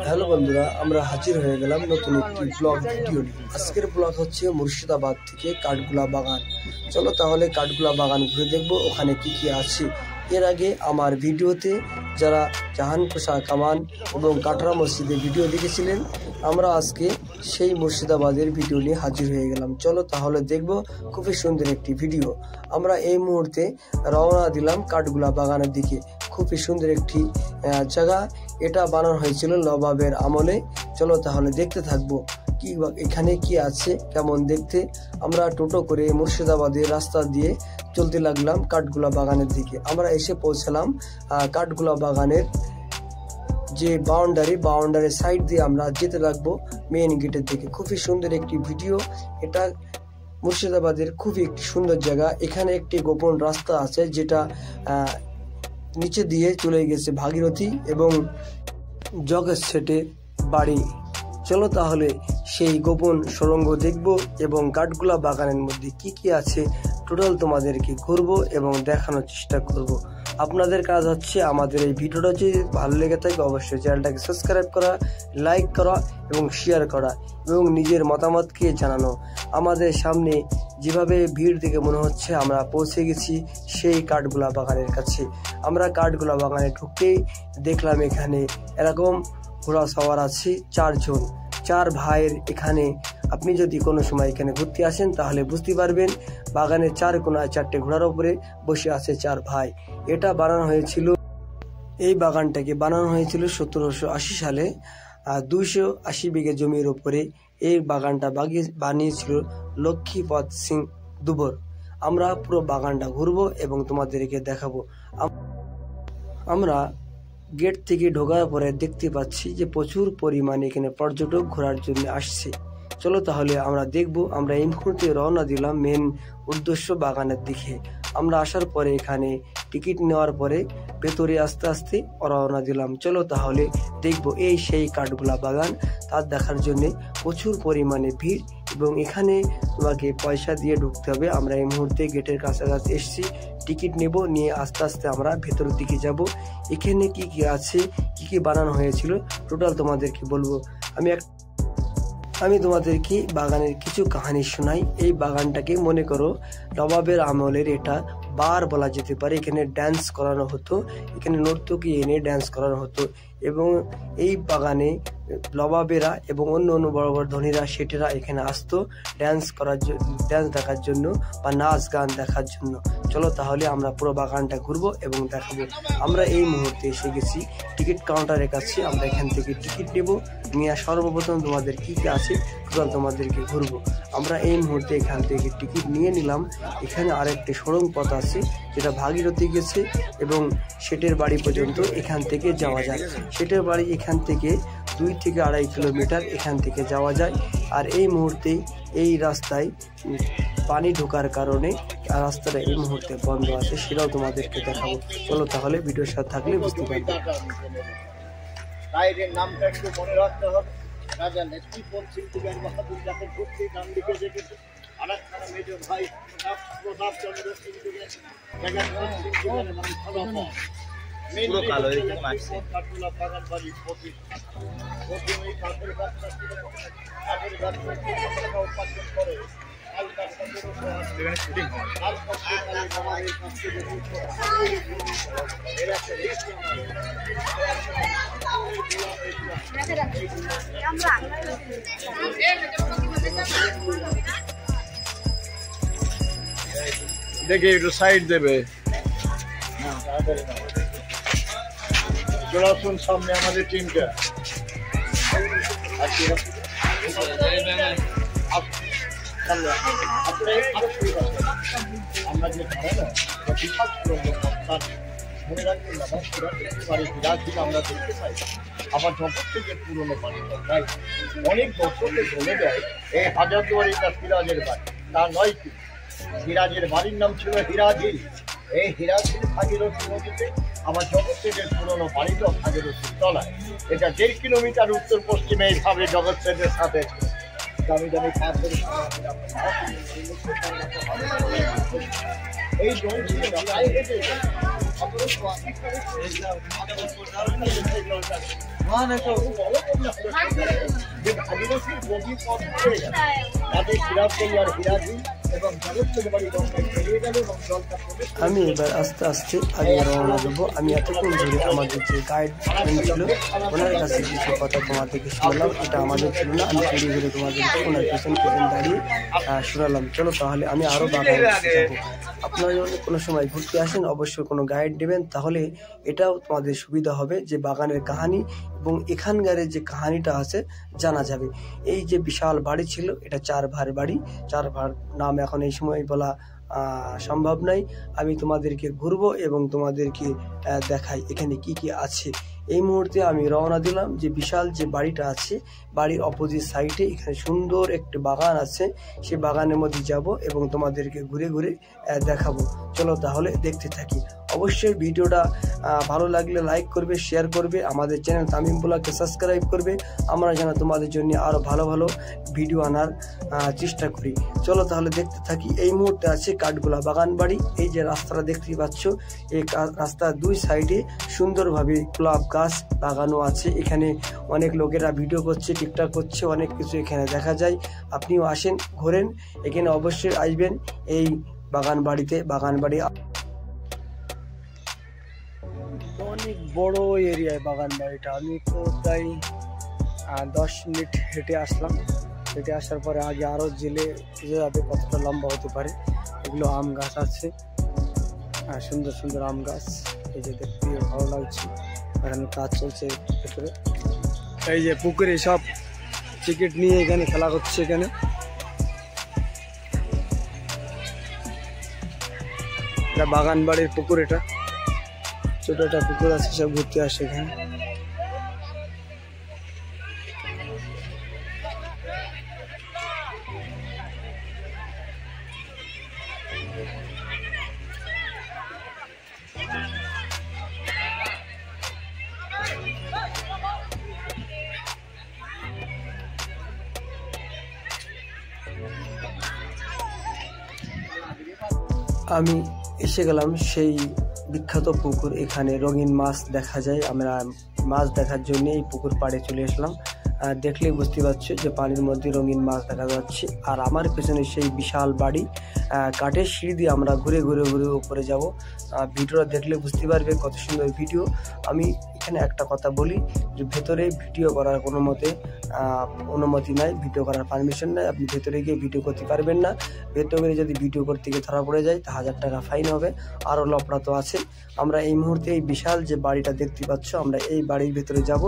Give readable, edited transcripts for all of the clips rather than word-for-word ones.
Hello বন্ধুরা, আমরা হাজির হয়ে গেলাম নতুন একটি ব্লগ ভিডিও নিয়ে। আজকের ব্লগ হচ্ছে মুর্শিদাবাদ থেকে কাঠগোলা বাগান। চলো তাহলে কাঠগোলা বাগান ঘুরে দেখবো ওখানে কি কি আছে। এর আগে আমার ভিডিওতে যারা জাহানপোশা কামান এবং কাটরা মসজিদের ভিডিও দেখেছিলেন, আমরা আজকে সেই মুর্শিদাবাদের ভিডিও নিয়ে হাজির হয়ে গেলাম। চলো তাহলে দেখবো খুবই সুন্দর একটি ভিডিও। আমরা এই মুহূর্তে রওনা দিলাম কাঠগোলা বাগানের দিকে। খুবই সুন্দর একটি জায়গা, এটা বানানো হয়েছিল নবাবের আমলে। চলো তাহলে দেখতে থাকবো কি এখানে কি আছে, কেমন দেখতে। আমরা টোটো করে মুর্শিদাবাদের রাস্তা দিয়ে চলতে লাগলাম কাঠগোলা বাগানের দিকে। আমরা এসে পৌঁছালাম কাঠগোলা বাগানের যে বাউন্ডারি সাইড দিয়ে আমরা যেতে লাগবো মেইন গেটের দিকে। খুবই সুন্দর একটি ভিডিও এটা। মুর্শিদাবাদের খুবই একটি সুন্দর জায়গা। এখানে একটি গোপন রাস্তা আছে যেটা নিচে দিয়ে চলে গেছে ভাগীরথী এবং জগৎ সেটের বাড়ি। চলো তাহলে সেই গোপন সুড়ঙ্গ দেখব এবং কাঠগোলা বাগানের মধ্যে কি কি আছে টোটাল তোমাদেরকে ঘুরবো এবং দেখানোর চেষ্টা করব। আপনাদের কাজ হচ্ছে আমাদের এই ভিডিওটা যদি ভালো লেগে থাকে অবশ্যই চ্যানেলটাকে সাবস্ক্রাইব করা, লাইক করা এবং শেয়ার করা এবং নিজের মতামতকে জানানো। আমাদের সামনে যেভাবে ভিড় দেখে মনে হচ্ছে আমরা পৌঁছে গেছি সেই কাঠগোলা বাগানের কাছে। আমরা কাঠগোলা বাগানে ঢুকতেই দেখলাম এখানে এরকম ঘোড়া সওয়ার আছে 4 জন, 4 ভাইয়ের। এখানে আপনি যদি কোনো সময় এখানে ঘুরতে আসেন তাহলে বুঝতে পারবেন বাগানের 4 কোণায় 4টে ঘোড়ার উপরে বসে আছে 4 ভাই। এটা বানানো হয়েছিল, এই বাগানটাকে বানানো হয়েছিল 1780 সালে 280 বিঘে জমির উপরে। এই বাগানটা বানিয়েছিল লক্ষ্মীপদ সিং দুবর। আমরা পুরো বাগানটা ঘুরবো এবং তোমাদেরকে দেখাবো। আমরা গেট থেকে ঢোকার পরে দেখতে পাচ্ছি যে প্রচুর পরিমাণে এখানে পর্যটক ঘোরার জন্য আসছে। চলো তাহলে আমরা দেখব। আমরা এই মুহূর্তে রওনা দিলাম মেন উদ্দেশ্য বাগানের দিকে। আমরা আসার পরে এখানে টিকিট নেওয়ার পরে ভেতরে আস্তে আস্তে রওনা দিলাম। চলো তাহলে দেখব এই সেই কাঠগোলা বাগান। তার দেখার জন্য প্রচুর পরিমাণে ভিড় এবং এখানে তোমাকে পয়সা দিয়ে ঢুকতে হবে। আমরা এই মুহূর্তে গেটের কাছাকাছি এসেছি, টিকিট নেব, নিয়ে আস্তে আস্তে আমরা ভেতরের দিকে যাব। এখানে কি কি আছে, কি কি বানানো হয়েছিল টোটাল তোমাদেরকে বলবো। আমি তোমাদেরকে বাগানের কিছু কাহিনী শোনাই। এই বাগানটাকে মনে করো নবাবের আমলের এটা বার বলা যেতে পারে। এখানে ড্যান্স করানো হতো, এখানে নর্তকী এনে ড্যান্স করানো হতো এবং এই বাগানে নবাবেরা এবং অন্য অন্য বড় বড় ধনীরা সেটেরা এখানে আসতো ড্যান্স দেখার জন্য বা নাচ গান দেখার জন্য। চলো তাহলে আমরা পুরো বাগানটা ঘুরবো এবং দেখাবো। আমরা এই মুহূর্তে এসে গেছি টিকিট কাউন্টারের কাছে। আমরা এখান থেকে টিকিট নেব, নিয়ে সর্বপ্রথম তোমাদের কি কি আছে টোটাল তোমাদেরকে ঘুরবো। আমরা এই মুহূর্তে এখান থেকে টিকিট নিয়ে নিলাম। এখানে আরেকটি সুড়ঙ্গ পথ আছে যেটা ভাগীরথী গেছে এবং সেটের বাড়ি পর্যন্ত এখান থেকে যাওয়া যায়। সেটের বাড়ি এখান থেকে 2 থেকে 2.5 কিলোমিটার এখান থেকে যাওয়া যায়। আর এই মুহূর্তে এই রাস্তায় পানি ঢোকার কারণে রাস্তাটা এই মুহূর্তে বন্ধ আছে, সেটাও তোমাদেরকে দেখাবো। চলো তাহলে ভিডিওর সাথে থাকলে বুঝতে পারবে। নামটা একটু মনে রাখতে হবে। রাজা লক্ষ্মীপদ সিং বাহাদুর যাকে ঘুরতে নাম লিখে রেখেছে। আরেকখানা মেজর ভাই প্রতাপ চন্দ্র সিং পুরো কালো কাঠগোলা বাগান বাড়ি প্রথমেই কাঠের গাছটা কাঠের গাছ উৎপাদন করে। দেখি একটু সাইড দেবে। চলে আসুন সামনে আমাদের টিমটা। আমরা যে বিশাল মনে রাখবেন আমরা দেখতে পাই আমার জগৎ থেকে পুরনো বাড়ি, তাই অনেক দর্শকে বলে দেয় এই হাজারদুয়ারিটা সিরাজের বাড়ি। তা নয় কি, সিরাজের বাড়ির নাম ছিল হিরাঝিল। এই হিরাঝিল ভাগীরথী নদীতে আমার জগৎ সেটের পুরনো বাড়িটাও ভাগীরথীর তলায়। এটা 1.5 কিলোমিটার উত্তর পশ্চিমে এইভাবে জগৎ সেটের সাথে দামি দামি পাথর এই জল যে ভাগীরথীর গভীর পথ ধরে গেল তাদের সিরাজগঞ্জ আর হিরাজি এবং জগৎপুর বাড়ি গঙ্গায় বেরিয়ে গেল এবং জলটা প্রবেশ আমি এবার আস্তে আস্তে আগে রওনা দেবো। আমি এতক্ষণ ধরে আমাদের যে গাইড ছিল ওনার কাছে কিছু কথা তোমাদেরকে শোনালাম, এটা আমাদের ছিল না, আমি চুরি করে তোমাদেরকে ওনার পেছন দাঁড়িয়ে শোনালাম। চলো তাহলে আমি আরও বাগানে যাবো। আপনারা যদি কোনো সময় ঘুরতে আসেন অবশ্যই কোনো গাইড দেবেন, তাহলে এটাও তোমাদের সুবিধা হবে যে বাগানের কাহিনী এবং এখানকার যে কাহিনীটা আছে জানা যাবে। এই যে বিশাল বাড়ি ছিল এটা 4 ভার বাড়ি, 4 ভার নাম এখন এই সময় বলা সম্ভব নাই। আমি তোমাদেরকে ঘুরবো এবং তোমাদেরকে দেখাই এখানে কি কি আছে। এই মুহূর্তে আমি রওনা দিলাম যে বিশাল যে বাড়িটা আছে বাড়ির অপোজিট সাইডে এখানে সুন্দর একটি বাগান আছে, সেই বাগানের মধ্যে যাব এবং তোমাদেরকে ঘুরে ঘুরে দেখাবো। চলো তাহলে দেখতে থাকি। অবশ্যই ভিডিওটা ভালো লাগলে লাইক করবে, শেয়ার করবে, আমাদের চ্যানেল তামিম ব্লগকে সাবস্ক্রাইব করবে। আমরা যেন তোমাদের জন্য আরও ভালো ভালো ভিডিও আনার চেষ্টা করি। চলো তাহলে দেখতে থাকি। এই মুহূর্তে আছে কাঠগোলা বাগান বাড়ি। এই যে রাস্তাটা দেখতে পাচ্ছ, এই রাস্তার 2 সাইডে সুন্দরভাবে গোলাপ গাছ লাগানো আছে। এখানে অনেক লোকেরা ভিডিও করছে, টিকটক করছে, অনেক কিছু এখানে দেখা যায়। আপনিও আসেন, ঘোরেন, এখানে অবশ্যই আসবেন এই বাগান বাড়িতে। বাগান বাড়ি অনেক বড় এরিয়ায় বাগান বাড়িটা। আমি তো প্রায় 10 মিনিট হেঁটে আসলাম। হেঁটে আসার পরে আগে আরও জেলে যাবে কতটা লম্বা হতে পারে। এগুলো আম গাছ আছে, সুন্দর সুন্দর আম গাছ। এই যে দেখতে ভালো লাগছে। এখানে কাজ চলছে ভেতরে। এই যে পুকুরে সব টিকিট নিয়ে এখানে খেলা করছে। এখানে এটা বাগান বাড়ির পুকুর, এটা ছোট একটা পুকুর আছে, সব ঘুরতে আসে এখানে। আমি এসে গেলাম সেই বিখ্যাত পুকুর। এখানে রঙিন মাছ দেখা যায়। আমরা মাছ দেখার জন্য এই পুকুর পাড়ে চলে আসলাম। দেখলেই বুঝতে পারছো যে পানির মধ্যে রঙিন মাছ দেখা যাচ্ছে। আর আমার পেছনে সেই বিশাল বাড়ি, কাঠের সিঁড়ি দিয়ে আমরা ঘুরে ঘুরে ঘুরে উপরে যাব। ভিডিওটা দেখলে বুঝতে পারবে কত সুন্দর ভিডিও। আমি এখানে একটা কথা বলি যে ভেতরে ভিডিও করার কোনো মতে অনুমতি নাই, ভিডিও করার পারমিশন নাই। আপনি ভেতরে গিয়ে ভিডিও করতে পারবেন না। ভেতরে যদি ভিডিও করতে গিয়ে ধরা পড়ে যায় তা 1000 টাকা ফাইন হবে, আরও লফড়া তো আছে। আমরা এই মুহূর্তে এই বিশাল যে বাড়িটা দেখতে পাচ্ছ, আমরা এই বাড়ির ভেতরে যাব।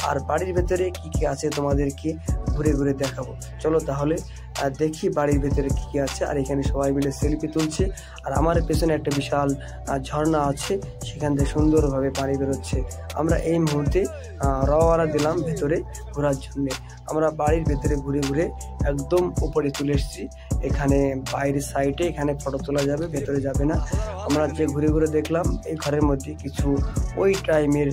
আর বাড়ির ভেতরে কি কি আছে তোমাদেরকে ঘুরে ঘুরে দেখাবো। চলো তাহলে দেখি বাড়ির ভেতরে কি কি আছে। আর এখানে সবাই মিলে সেলফি তুলছে। আর আমার পেছনে একটা বিশাল ঝর্ণা আছে, সেখান থেকে সুন্দরভাবে পানি বেরোচ্ছে। আমরা এই মুহূর্তে রওনা দিলাম ভেতরে ঘোরার জন্য। আমরা বাড়ির ভেতরে ঘুরে ঘুরে একদম উপরে চলে এসেছি। এখানে বাইরের সাইডে এখানে ফটো তোলা যাবে, ভেতরে যাবে না। আমরা যে ঘুরে ঘুরে দেখলাম এই ঘরের মধ্যে কিছু ওই টাইমের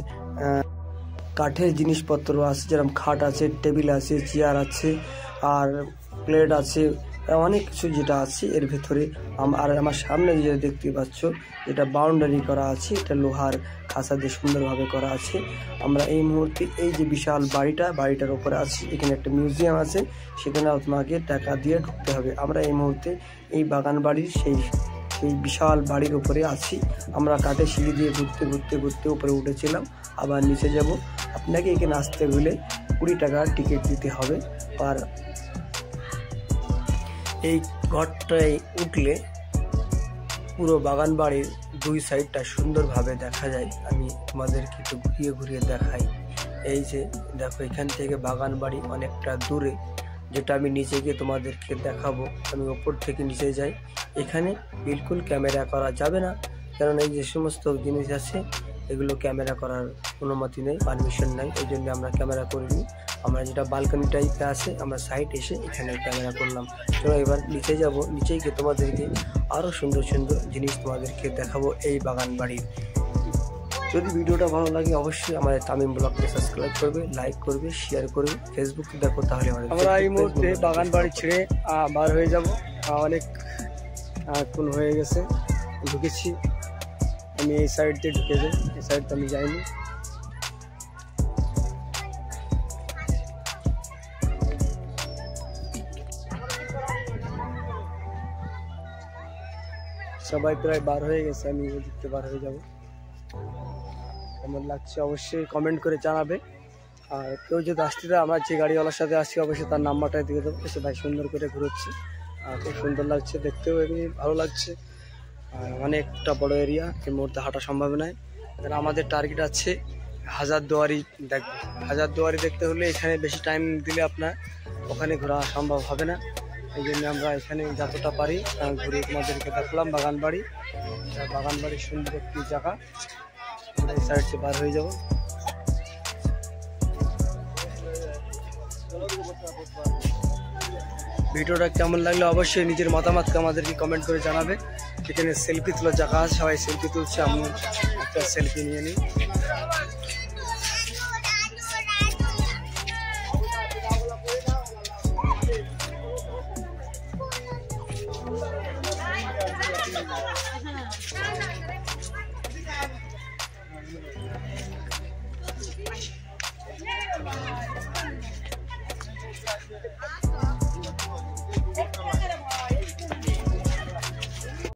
কাঠের জিনিসপত্র আছে, যেরকম খাট আছে, টেবিল আছে, চেয়ার আছে, আর প্লেট আছে, অনেক কিছু যেটা আছে এর ভেতরে। আর আমার সামনে যেটা দেখতে পাচ্ছ, এটা বাউন্ডারি করা আছে, এটা লোহার খাঁচা দিয়ে সুন্দরভাবে করা আছে। আমরা এই মুহূর্তে এই যে বিশাল বাড়িটার উপরে আছি। এখানে একটা মিউজিয়াম আছে, সেখানে তোমাকে টাকা দিয়ে ঢুকতে হবে। আমরা এই মুহূর্তে এই বাগান বাড়ির সেই বিশাল বাড়ির উপরে আছি। আমরা কাঠের সিঁড়ি দিয়ে ঘুরতে ঘুরতে ঘুরতে উপরে উঠেছিলাম, আবার নিচে যাব। আপনাকে এখানে আসতে হলে 20 টাকা টিকিট দিতে হবে। আর এই ঘরটায় উঠলে পুরো বাগান বাড়ির 2 সাইডটা সুন্দরভাবে দেখা যায়। আমি তোমাদেরকে একটু ঘুরিয়ে ঘুরিয়ে দেখাই। এই যে দেখো, এখান থেকে বাগান বাড়ি অনেকটা দূরে, যেটা আমি নিচে গিয়ে তোমাদেরকে দেখাবো। আমি ওপর থেকে নিচে যাই। এখানে বিলকুল ক্যামেরা করা যাবে না, কারণ এই যে সমস্ত জিনিস আছে এগুলো ক্যামেরা করার অনুমতি নেই, পারমিশন নাই। এই জন্য আমরা ক্যামেরা করিনি। আমরা যেটা বালকনি টাইপে আছে, আমরা সাইড এসে এখানে ক্যামেরা করলাম। চলো এবার নিচে যাব। নিচে গিয়ে তোমাদেরকে আরও সুন্দর সুন্দর জিনিস তোমাদেরকে দেখাবো এই বাগান বাড়ির। যদি ভিডিওটা ভালো লাগে অবশ্যই আমাদের তামিম ব্লগকে সাবস্ক্রাইব করবে, লাইক করবে, শেয়ার করবে। ফেসবুকে দেখো তাহলে আমরা এই মুহূর্তে বাগান বাড়ি ছেড়ে বার হয়ে যাব। অনেক কোন হয়ে গেছে, ঢুকেছি আমি এই সাইড দিয়ে ঢুকে যাই। এই সাইডটা আমি যাইনি। সবাই প্রায় বার হয়ে গেছে, আমি দেখতে বার হয়ে যাব। কেমন লাগছে অবশ্যই কমেন্ট করে জানাবে। আর কেউ যদি আসতে দেয়, আমরা যে গাড়িওয়ালার সাথে আসছি অবশ্যই তার নাম্বারটা দিয়ে দেবো। এসে ভাই সুন্দর করে ঘুরোচ্ছে, আর খুব সুন্দর লাগছে, দেখতেও এমনি ভালো লাগছে। আর অনেকটা বড় এরিয়া, এই মুহূর্তে হাঁটা সম্ভব নয়। আমাদের টার্গেট আছে হাজারদুয়ারি দেখবো। হাজারদুয়ারি দেখতে হলে এখানে বেশি টাইম দিলে আপনার ওখানে ঘোরা সম্ভব হবে না। এই জন্য আমরা এখানে যতটা পারি ঘুরে তোমাদেরকে দেখলাম বাগানবাড়ি। বাগানবাড়ির সুন্দর একটি জায়গা, আমরা এই সাইড থেকে বার হয়ে যাব। ভিডিওটা কেমন লাগলো অবশ্যই নিজের মতামতকে আমাদেরকে কমেন্ট করে জানাবে। এখানে সেলফি তোলার জায়গা আছে, সবাই সেলফি তুলছে, আমি একটা সেলফি নিয়ে নিই।